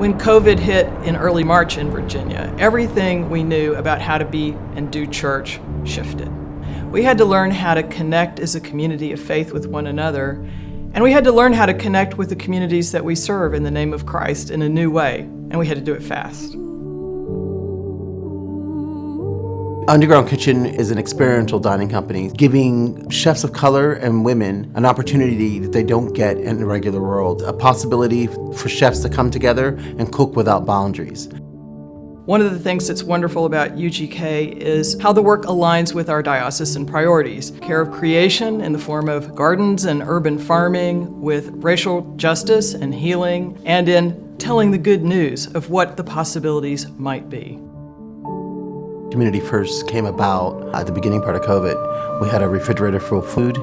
When COVID hit in early March in Virginia, everything we knew about how to be and do church shifted. We had to learn how to connect as a community of faith with one another, and we had to learn how to connect with the communities that we serve in the name of Christ in a new way, and we had to do it fast. Underground Kitchen is an experiential dining company, giving chefs of color and women an opportunity that they don't get in the regular world, a possibility for chefs to come together and cook without boundaries. One of the things that's wonderful about UGK is how the work aligns with our diocesan priorities. Care of creation in the form of gardens and urban farming, with racial justice and healing, and in telling the good news of what the possibilities might be. Community First came about at the beginning part of COVID. We had a refrigerator full of food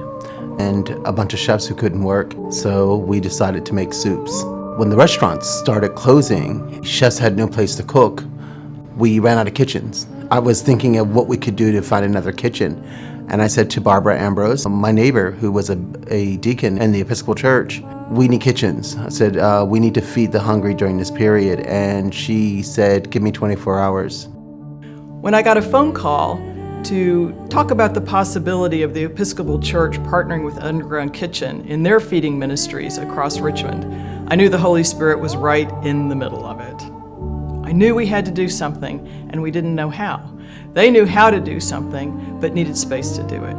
and a bunch of chefs who couldn't work, so we decided to make soups. When the restaurants started closing, chefs had no place to cook. We ran out of kitchens. I was thinking of what we could do to find another kitchen, and I said to Barbara Ambrose, my neighbor who was a deacon in the Episcopal Church, we need kitchens. I said, we need to feed the hungry during this period, and she said, give me 24 hours. When I got a phone call to talk about the possibility of the Episcopal Church partnering with Underground Kitchen in their feeding ministries across Richmond, I knew the Holy Spirit was right in the middle of it. I knew we had to do something, and we didn't know how. They knew how to do something, but needed space to do it.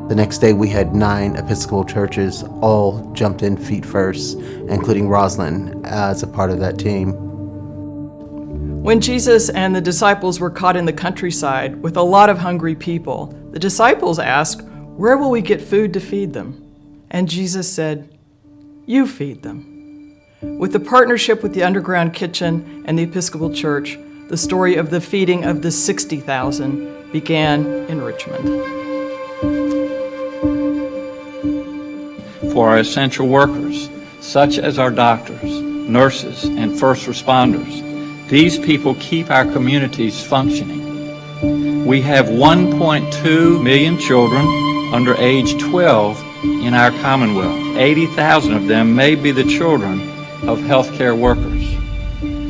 The next day we had 9 Episcopal churches, all jumped in feet first, including Roslyn as a part of that team. When Jesus and the disciples were caught in the countryside with a lot of hungry people, the disciples asked, "Where will we get food to feed them?" And Jesus said, "You feed them." With the partnership with the Underground Kitchen and the Episcopal Church, the story of the feeding of the 60,000 began in Richmond. For our essential workers, such as our doctors, nurses, and first responders, these people keep our communities functioning. We have 1.2 million children under age 12 in our Commonwealth. 80,000 of them may be the children of healthcare workers.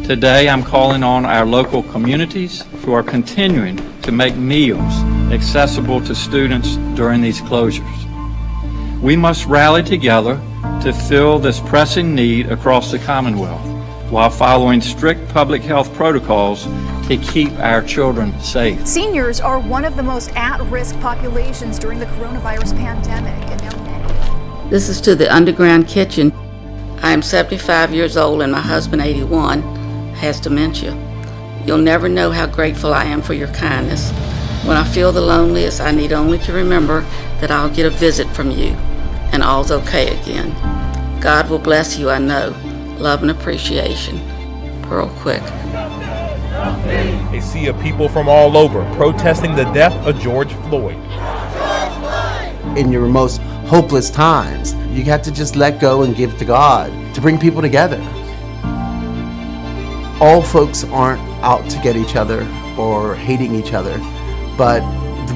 Today, I'm calling on our local communities who are continuing to make meals accessible to students during these closures. We must rally together to fill this pressing need across the Commonwealth, while following strict public health protocols to keep our children safe. Seniors are one of the most at-risk populations during the coronavirus pandemic. And now this is to the Underground Kitchen. I am 75 years old and my husband, 81, has dementia. You'll never know how grateful I am for your kindness. When I feel the loneliest, I need only to remember that I'll get a visit from you and all's okay again. God will bless you, I know. Love and appreciation. Pearl Quick. A sea of people from all over protesting the death of George Floyd. In your most hopeless times, you have to just let go and give to God to bring people together. All folks aren't out to get each other or hating each other, but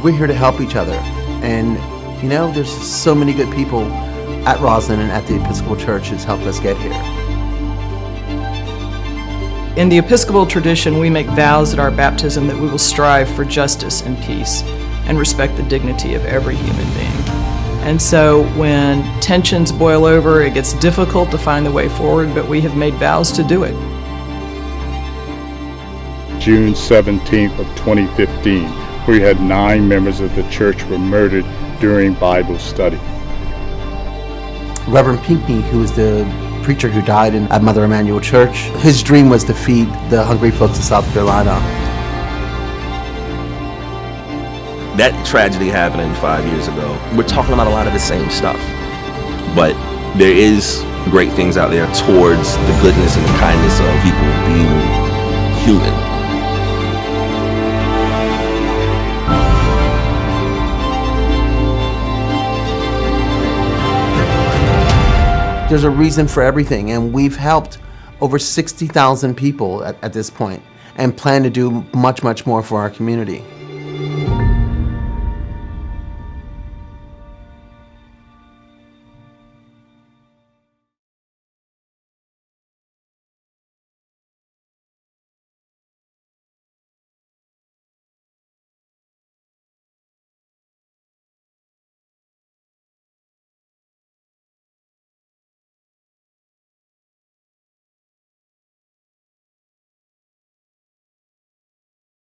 we're here to help each other. And you know, there's so many good people at Roslyn and at the Episcopal Church who's helped us get here. In the Episcopal tradition, we make vows at our baptism that we will strive for justice and peace and respect the dignity of every human being. And so when tensions boil over, it gets difficult to find the way forward, but we have made vows to do it. June 17th of 2015, we had 9 members of the church were murdered during Bible study. Reverend Pinckney, who was the preacher who died at Mother Emanuel Church, his dream was to feed the hungry folks of South Carolina. That tragedy happening 5 years ago, we're talking about a lot of the same stuff, but there is great things out there towards the goodness and the kindness of people being human. There's a reason for everything, and we've helped over 60,000 people at this point and plan to do much, much more for our community.